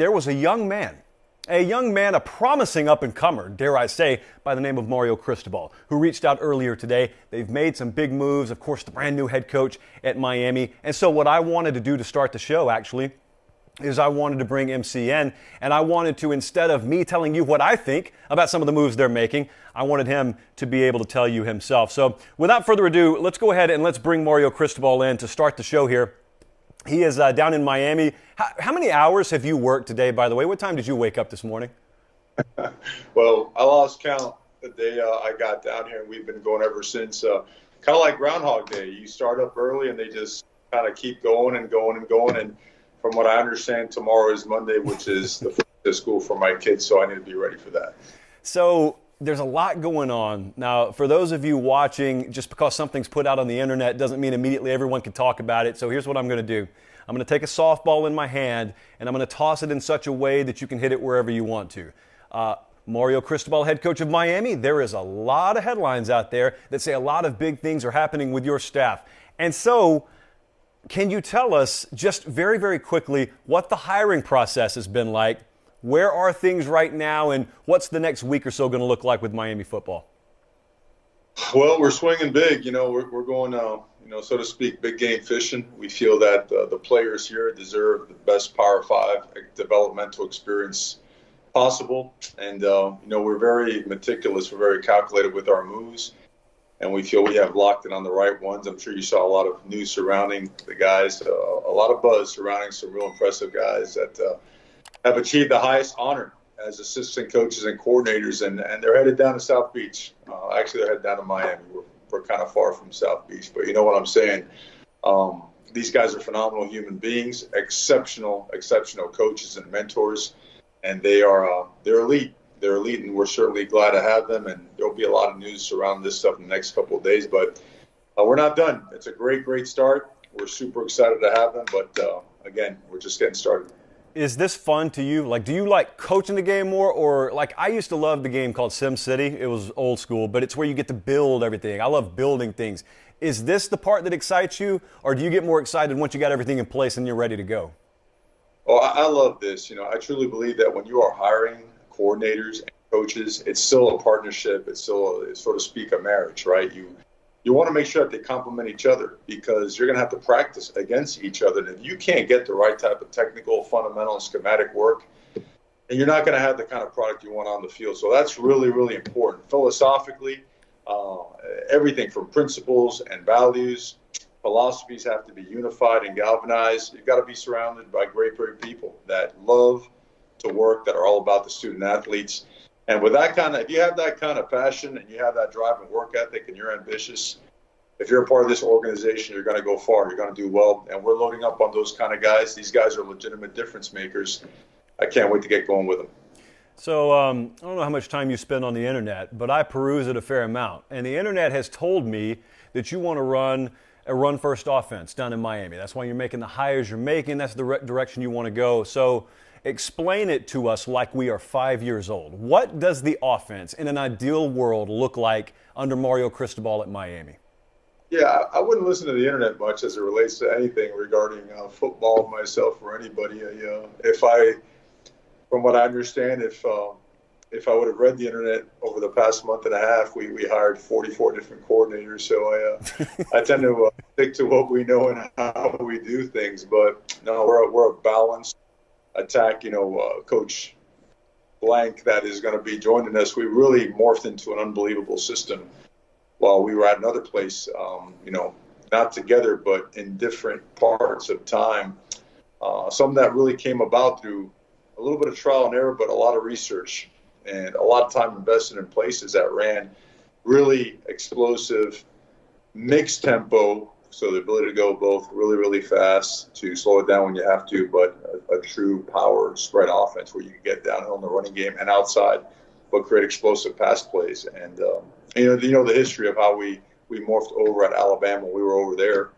there was a young man, a promising up-and-comer, dare I say, by the name of Mario Cristobal, who reached out earlier today. They've made some big moves, of course, the brand new head coach at Miami. And so what I wanted to do to start the show, actually, is I wanted to bring MC in, and I wanted to, instead of me telling you what I think about some of the moves they're making, I wanted him to be able to tell you himself. So without further ado, let's go ahead and let's bring Mario Cristobal in to start the show here. He is down in Miami. How many hours have you worked today, by the way? What time did you wake up this morning? Well, I lost count the day I got down here, and we've been going ever since. Kind of like Groundhog Day. You start up early, and they just kind of keep going and going and going. And from what I understand, tomorrow is Monday, which is the first day of school for my kids, so I need to be ready for that. So there's a lot going on. Now, for those of you watching, just because something's put out on the internet doesn't mean immediately everyone can talk about it. So here's what I'm going to do. I'm going to take a softball in my hand, and I'm going to toss it in such a way that you can hit it wherever you want to. Mario Cristobal, head coach of Miami, there is a lot of headlines out there that say a lot of big things are happening with your staff. And so can you tell us just very, very quickly what the hiring process has been like? Where are things right now, and what's the next week or so going to look like with Miami football? Well, we're swinging big. We're going, so to speak, big game fishing. We feel that the players here deserve the best Power 5 developmental experience possible. And, we're very meticulous. We're very calculated with our moves. And we feel we have locked in on the right ones. I'm sure you saw a lot of news surrounding the guys, a lot of buzz surrounding some real impressive guys that have achieved the highest honor as assistant coaches and coordinators, and they're headed down to South Beach. Actually, they're headed down to Miami. We're kind of far from South Beach, but you know what I'm saying. These guys are phenomenal human beings, exceptional coaches and mentors, and they're elite. They're elite, and we're certainly glad to have them. And there'll be a lot of news surrounding this stuff in the next couple of days, but we're not done. It's a great start. We're super excited to have them, but again, we're just getting started. Is this fun to you? Like, do you like coaching the game more, or like I used to love the game called Sim City. It was old school, but it's where you get to build everything. I love building things. Is this the part that excites you, or do you get more excited once you got everything in place and you're ready to go? Well, I love this. I truly believe that when you are hiring coordinators and coaches, it's still a partnership. It's still, so to speak, a marriage, right? You want to make sure that they complement each other, because you're going to have to practice against each other. And if you can't get the right type of technical, fundamental, and schematic work, then you're not going to have the kind of product you want on the field. So that's really, really important. Philosophically, everything from principles and values, philosophies have to be unified and galvanized. You've got to be surrounded by great people that love to work, that are all about the student athletes. And with that if you have that kind of passion and you have that drive and work ethic and you're ambitious, if you're a part of this organization, you're going to go far. You're going to do well. And we're loading up on those kind of guys. These guys are legitimate difference makers. I can't wait to get going with them. So I don't know how much time you spend on the internet, but I peruse it a fair amount. And the internet has told me that you want to run a run-first offense down in Miami. That's why you're making the hires you're making. That's the direction you want to go. So explain it to us like we are 5 years old. What does the offense in an ideal world look like under Mario Cristobal at Miami? Yeah, I wouldn't listen to the internet much as it relates to anything regarding football, myself, or anybody. From what I understand, if I would have read the internet over the past month and a half, we hired 44 different coordinators. So I tend to stick to what we know and how we do things. But no, we're a balanced attack, Coach Blank that is going to be joining us. We really morphed into an unbelievable system while we were at another place, not together, but in different parts of time. Some that really came about through a little bit of trial and error, but a lot of research and a lot of time invested in places that ran really explosive, mixed tempo. So the ability to go both really, really fast, to slow it down when you have to, but a true power spread offense where you can get downhill in the running game and outside, but create explosive pass plays. And the history of how we morphed over at Alabama when we were over there,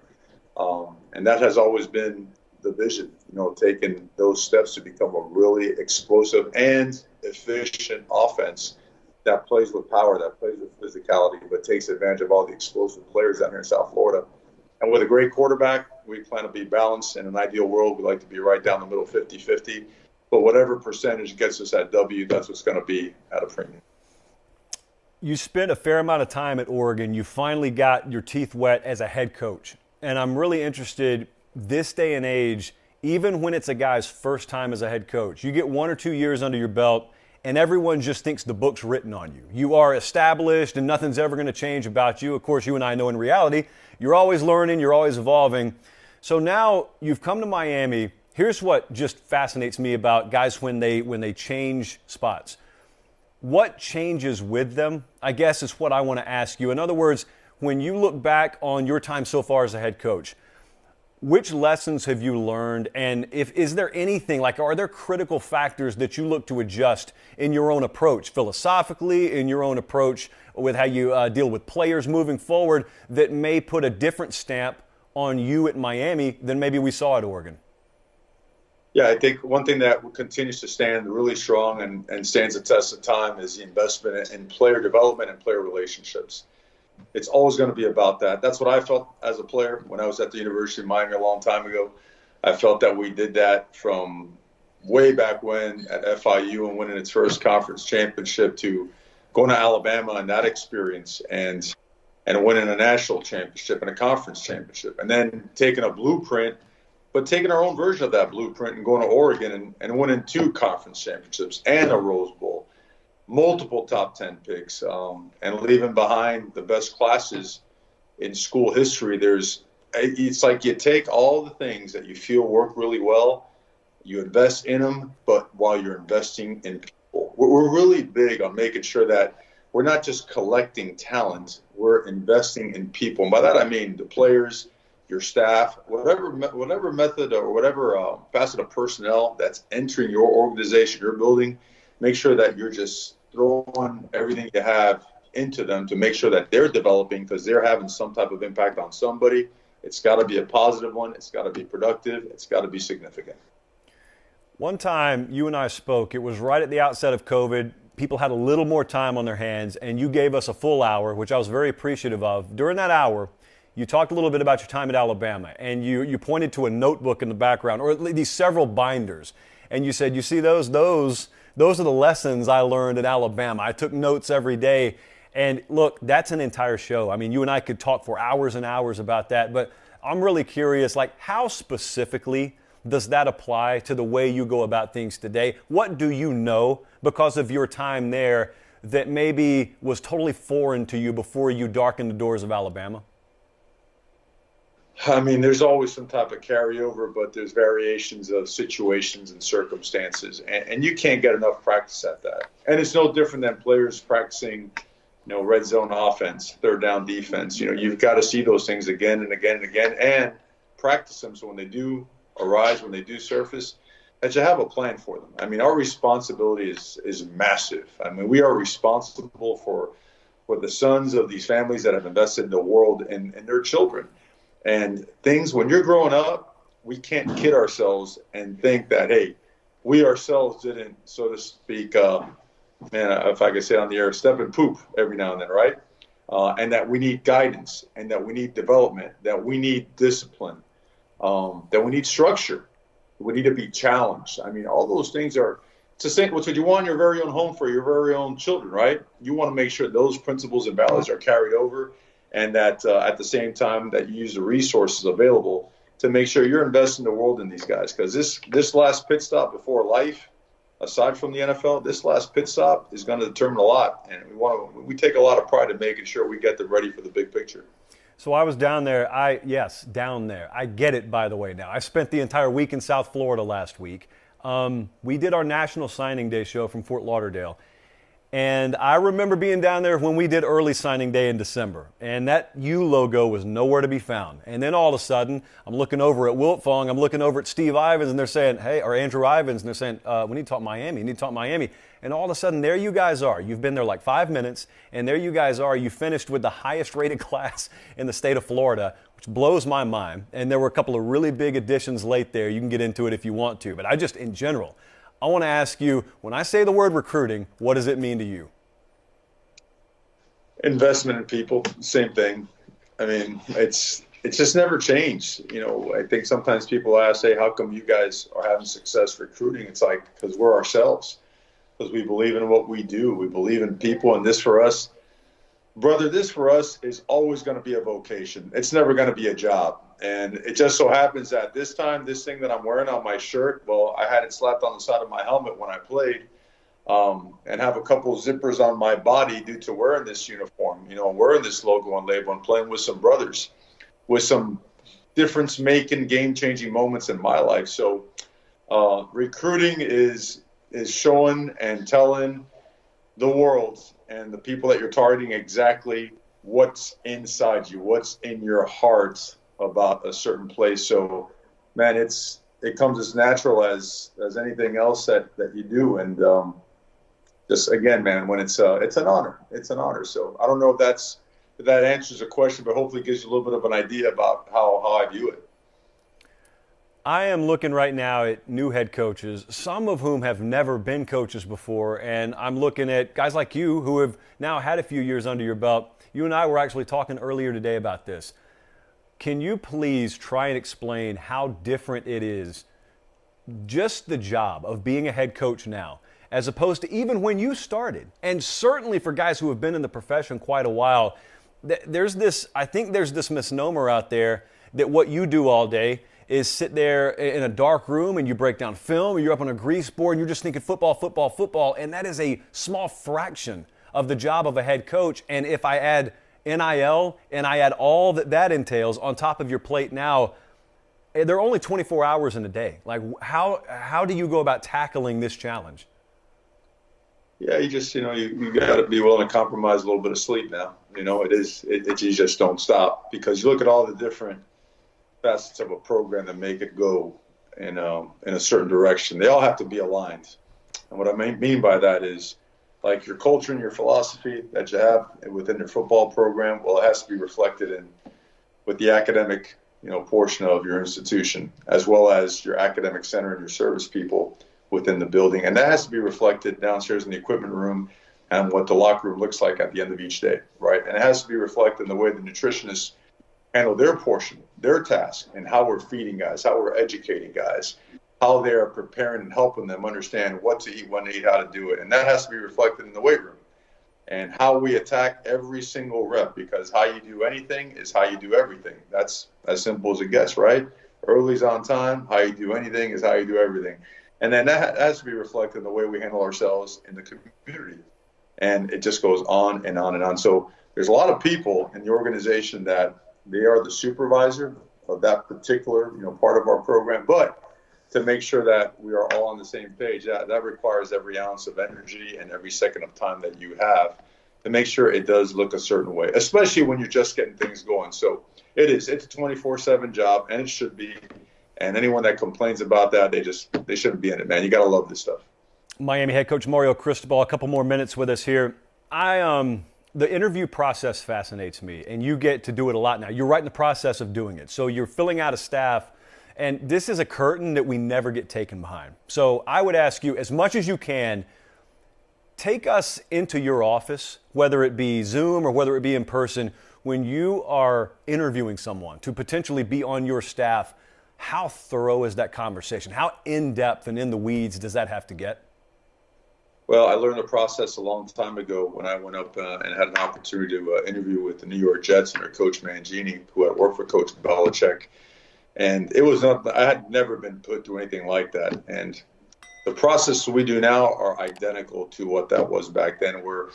and that has always been the vision. Taking those steps to become a really explosive and efficient offense that plays with power, that plays with physicality, but takes advantage of all the explosive players down here in South Florida. And with a great quarterback, we plan to be balanced. In an ideal world, we like to be right down the middle, 50-50. But whatever percentage gets us that W, that's what's going to be at a premium. You spent a fair amount of time at Oregon. You finally got your teeth wet as a head coach. And I'm really interested, this day and age, even when it's a guy's first time as a head coach, you get 1 or 2 years under your belt, and everyone just thinks the book's written on you. You are established, and nothing's ever going to change about you. Of course, you and I know in reality, you're always learning, you're always evolving. So now you've come to Miami. Here's what just fascinates me about guys when they change spots. What changes with them, I guess, is what I want to ask you. In other words, when you look back on your time so far as a head coach, which lessons have you learned? And is there anything, like, are there critical factors that you look to adjust in your own approach, philosophically, in your own approach with how you deal with players moving forward that may put a different stamp on you at Miami than maybe we saw at Oregon? Yeah, I think one thing that continues to stand really strong and stands the test of time is the investment in player development and player relationships. It's always going to be about that. That's what I felt as a player when I was at the University of Miami a long time ago. I felt that we did that from way back when at FIU and winning its first conference championship to going to Alabama and that experience and winning a national championship and a conference championship, and then taking a blueprint, but taking our own version of that blueprint and going to Oregon and winning 2 conference championships and a Rose Bowl, multiple top 10 picks, and leaving behind the best classes in school history. It's like you take all the things that you feel work really well, you invest in them, but while you're investing in people. We're really big on making sure that we're not just collecting talent, we're investing in people. And by that I mean the players, your staff, whatever method or whatever facet of personnel that's entering your organization, your building, make sure that you're just throwing everything you have into them to make sure that they're developing, because they're having some type of impact on somebody. It's got to be a positive one. It's got to be productive. It's got to be significant. One time you and I spoke, it was right at the outset of COVID. People had a little more time on their hands, and you gave us a full hour, which I was very appreciative of. During that hour, you talked a little bit about your time at Alabama, and you pointed to a notebook in the background, or these several binders, and you said, you see those are the lessons I learned at Alabama. I took notes every day, and look, that's an entire show. I mean, you and I could talk for hours and hours about that, but I'm really curious, like, how specifically does that apply to the way you go about things today? What do you know because of your time there that maybe was totally foreign to you before you darkened the doors of Alabama? I mean, there's always some type of carryover, but there's variations of situations and circumstances, and you can't get enough practice at that. And it's no different than players practicing, red zone offense, third down defense. You've got to see those things again and again and again and practice them so when they do arise, when they do surface, that you have a plan for them. I mean, our responsibility is massive. I mean, we are responsible for the sons of these families that have invested in the world and their children. And things, when you're growing up, we can't kid ourselves and think that, hey, we ourselves didn't, so to speak, if I could say it on the air, step and poop every now and then, right? And that we need guidance, and that we need development, that we need discipline, that we need structure. We need to be challenged. I mean, all those things are, it's the same, what you want in your very own home for your very own children, right? You want to make sure those principles and values are carried over, and that at the same time that you use the resources available to make sure you're investing the world in these guys. Because this last pit stop before life, aside from the NFL, this last pit stop is going to determine a lot. And we take a lot of pride in making sure we get them ready for the big picture. So I was down there. Down there. I get it, by the way, now. I spent the entire week in South Florida last week. We did our National Signing Day show from Fort Lauderdale. And I remember being down there when we did early signing day in December. And that U logo was nowhere to be found. And then all of a sudden, I'm looking over at Wiltfong, I'm looking over at Steve Ivins, and they're saying, hey, or Andrew Ivins, and they're saying, we need to talk Miami, And all of a sudden, there you guys are. You've been there like 5 minutes, and there you guys are. You finished with the highest rated class in the state of Florida, which blows my mind. And there were a couple of really big additions late there. You can get into it if you want to. But in general, I want to ask you, when I say the word recruiting, what does it mean to you? Investment in people, same thing. I mean, it's it's just never changed. I think sometimes people ask, hey, how come you guys are having success recruiting? It's like, because we're ourselves, because we believe in what we do. We believe in people, and this for us, brother, this for us is always going to be a vocation. It's never going to be a job. And it just so happens that this time, this thing that I'm wearing on my shirt, well, I had it slapped on the side of my helmet when I played, and have a couple of zippers on my body due to wearing this uniform, wearing this logo and label and playing with some brothers with some difference-making, game-changing moments in my life. So recruiting is showing and telling the world and the people that you're targeting exactly what's inside you, what's in your heart about a certain place. So, man, it comes as natural as anything else that you do. And just again, man, when it's an honor. It's an honor. So I don't know if that answers the question, but hopefully gives you a little bit of an idea about how I view it. I am looking right now at new head coaches, some of whom have never been coaches before, and I'm looking at guys like you who have now had a few years under your belt. You and I were actually talking earlier today about this. Can you please try and explain how different it is, just the job of being a head coach now, as opposed to even when you started? And certainly for guys who have been in the profession quite a while, I think there's this misnomer out there that what you do all day is sit there in a dark room and you break down film, or you're up on a grease board and you're just thinking football, football, football, and that is a small fraction of the job of a head coach. And if I add NIL and I add all that entails on top of your plate now, there are only 24 hours in a day. Like, how do you go about tackling this challenge? Yeah, you just, you got to be willing to compromise a little bit of sleep now. You just don't stop, because you look at all the different facets of a program that make it go in a certain direction. They all have to be aligned. And what I mean by that is, like, your culture and your philosophy that you have within your football program, well, it has to be reflected with the academic, portion of your institution, as well as your academic center and your service people within the building. And that has to be reflected downstairs in the equipment room and what the locker room looks like at the end of each day, right? And it has to be reflected in the way the nutritionists handle their portion, their task, and how we're feeding guys, how we're educating guys, how they're preparing and helping them understand what to eat, when to eat, how to do it. And that has to be reflected in the weight room and how we attack every single rep, because how you do anything is how you do everything. That's as simple as it gets, right? Early's on time. How you do anything is how you do everything. And then that has to be reflected in the way we handle ourselves in the community. And it just goes on and on and on. So there's a lot of people in the organization that they are the supervisor of that particular, part of our program. But to make sure that we are all on the same page, that requires every ounce of energy and every second of time that you have to make sure it does look a certain way, especially when you're just getting things going. So it's a 24/7 job, and it should be. And anyone that complains about that, they shouldn't be in it, man. You got to love this stuff. Miami head coach Mario Cristobal, a couple more minutes with us here. The interview process fascinates me, and you get to do it a lot now. You're right in the process of doing it. So you're filling out a staff, and this is a curtain that we never get taken behind. So I would ask you, as much as you can, take us into your office, whether it be Zoom or whether it be in person, when you are interviewing someone to potentially be on your staff. How thorough is that conversation? How in-depth and in the weeds does that have to get? Well, I learned the process a long time ago when I went up and had an opportunity to interview with the New York Jets and their coach Mangini, who had worked for Coach Belichick. And I had never been put through anything like that. And the process we do now are identical to what that was back then, where,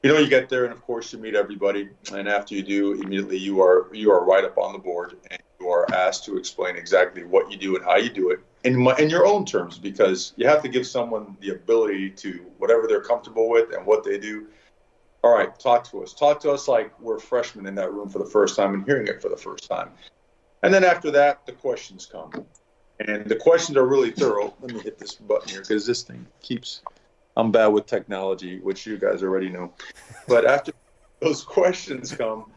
you get there and of course you meet everybody. And after you do, immediately you are right up on the board, and you are asked to explain exactly what you do and how you do it in your own terms, because you have to give someone the ability to whatever they're comfortable with and what they do. All right, talk to us. Talk to us like we're freshmen in that room for the first time and hearing it for the first time. And then after that, the questions come. And the questions are really thorough. Let me hit this button here because this thing I'm bad with technology, which you guys already know. But after those questions come,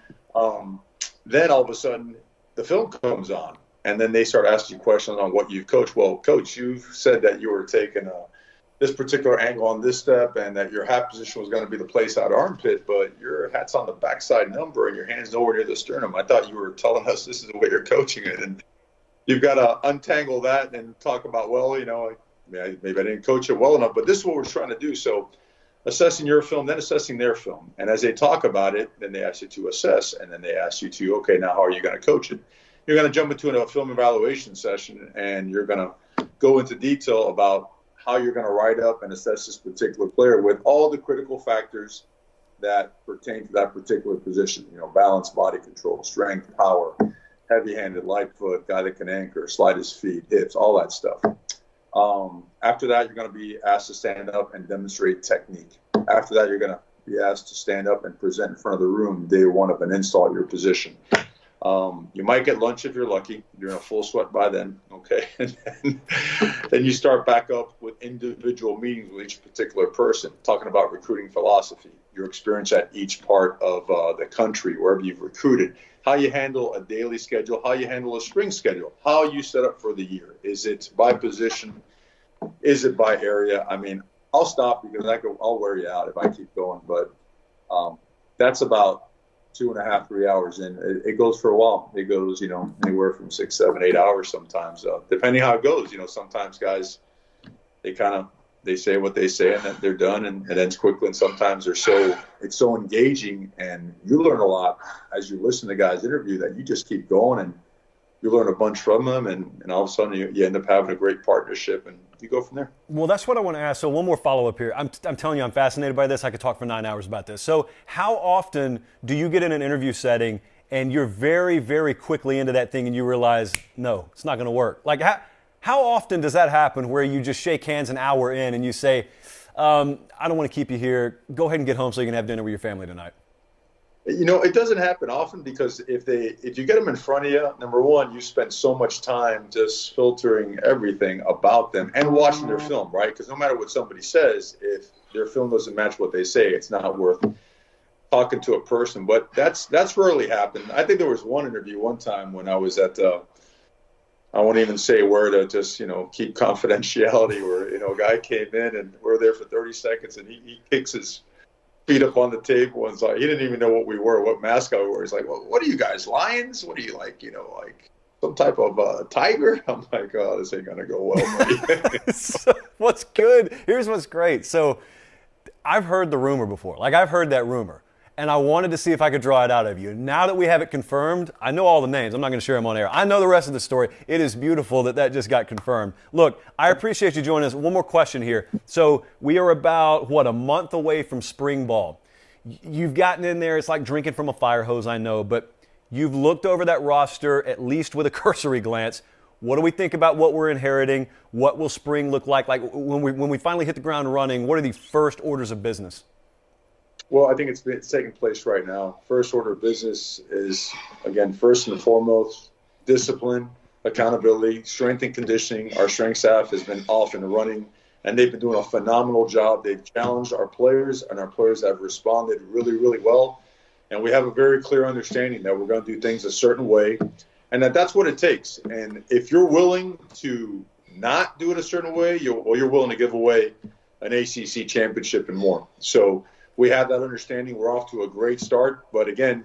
then all of a sudden the film comes on. And then they start asking you questions on what you've coached. Well, Coach, you said that you were taking this particular angle on this step, and that your hat position was going to be the place out armpit, but your hat's on the backside number and your hand's nowhere near the sternum. I thought you were telling us this is the way you're coaching it. And you've got to untangle that and talk about, well, maybe I didn't coach it well enough, but this is what we're trying to do. So assessing your film, then assessing their film. And as they talk about it, then they ask you to assess, and then they ask you to, okay, now how are you going to coach it? You're going to jump into a film evaluation session, and you're going to go into detail about how you're going to write up and assess this particular player with all the critical factors that pertain to that particular position. Balance, body control, strength, power, heavy-handed, light foot, guy that can anchor, slide his feet, hips, all that stuff. After that, you're going to be asked to stand up and demonstrate technique. After that, you're going to be asked to stand up and present in front of the room day one of an install at your position. You might get lunch if you're lucky. You're in a full sweat by then, okay? And then you start back up with individual meetings with each particular person, talking about recruiting philosophy, your experience at each part of the country, wherever you've recruited, how you handle a daily schedule, how you handle a spring schedule, how you set up for the year. Is it by position? Is it by area? I mean, I'll stop because I'll wear you out if I keep going, but that's about 2.5, 3 hours in. It goes for a while. It goes, anywhere from 6, 7, 8 hours sometimes, depending how it goes. Sometimes guys, they say what they say and then they're done and it ends quickly. And sometimes it's so engaging and you learn a lot as you listen to guys interview that you just keep going and you learn a bunch from them. And all of a sudden you end up having a great partnership and you go from there. Well, that's what I want to ask. So one more follow-up here. I'm telling you, I'm fascinated by this. I could talk for 9 hours about this. So how often do you get in an interview setting and you're very, very quickly into that thing and you realize, no, it's not going to work? Like how often does that happen where you just shake hands an hour in and you say, I don't want to keep you here. Go ahead and get home so you can have dinner with your family tonight? It doesn't happen often because if you get them in front of you, number one, you spend so much time just filtering everything about them and watching their film, right? Because no matter what somebody says, if their film doesn't match what they say, it's not worth talking to a person. But that's rarely happened. I think there was one interview one time when I was at I won't even say where to just, keep confidentiality where, a guy came in and we're there for 30 seconds and he kicks his feet up on the table and so he didn't even know what we were, what mascot we were. He's like, well, what are you guys, lions? What are you like, like some type of tiger? I'm like, oh, this ain't going to go well, buddy. So what's good? Here's what's great. So I've heard the rumor before. Like I've heard that rumor. And I wanted to see if I could draw it out of you. Now that we have it confirmed, I know all the names. I'm not going to share them on air. I know the rest of the story. It is beautiful that just got confirmed. Look, I appreciate you joining us. One more question here. So we are about, a month away from spring ball. You've gotten in there. It's like drinking from a fire hose, I know. But you've looked over that roster, at least with a cursory glance. What do we think about what we're inheriting? What will spring look like? Like when we finally hit the ground running, what are the first orders of business? Well, I think it's taking place right now. First order of business is, again, first and foremost, discipline, accountability, strength and conditioning. Our strength staff has been off and running, and they've been doing a phenomenal job. They've challenged our players, and our players have responded really, really well. And we have a very clear understanding that we're going to do things a certain way, and that's what it takes. And if you're willing to not do it a certain way, you're willing to give away an ACC championship and more. So we have that understanding. We're off to a great start. But again,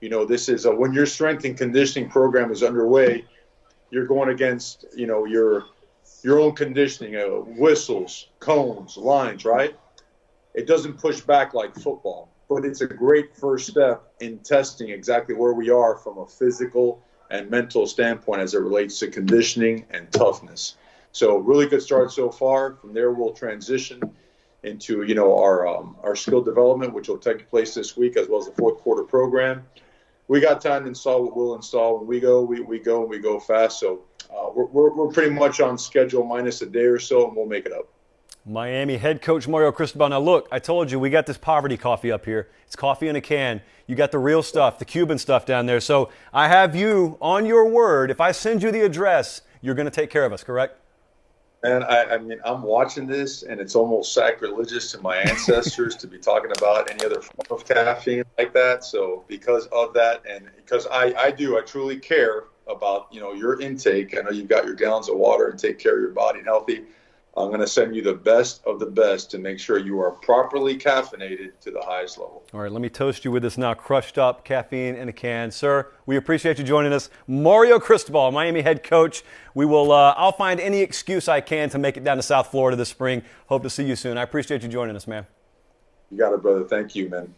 this is when your strength and conditioning program is underway, you're going against, your own conditioning, whistles, cones, lines, right? It doesn't push back like football, but it's a great first step in testing exactly where we are from a physical and mental standpoint as it relates to conditioning and toughness. So really good start so far. From there, we'll transition into our skill development, which will take place this week, as well as the fourth quarter program. We got time to install what we'll install. When we go, we go fast. So we're pretty much on schedule minus a day or so, and we'll make it up. Miami head coach Mario Cristobal. Now look, I told you we got this poverty coffee up here. It's coffee in a can. You got the real stuff, the Cuban stuff down there. So I have you on your word. If I send you the address, you're going to take care of us, correct? And I mean, I'm watching this, and it's almost sacrilegious to my ancestors to be talking about any other form of caffeine like that. So because of that, and because I truly care about, your intake. I know you've got your gallons of water and take care of your body and healthy. I'm going to send you the best of the best to make sure you are properly caffeinated to the highest level. All right, let me toast you with this now crushed up caffeine in a can. Sir, we appreciate you joining us. Mario Cristobal, Miami head coach. We will, I'll find any excuse I can to make it down to South Florida this spring. Hope to see you soon. I appreciate you joining us, man. You got it, brother. Thank you, man.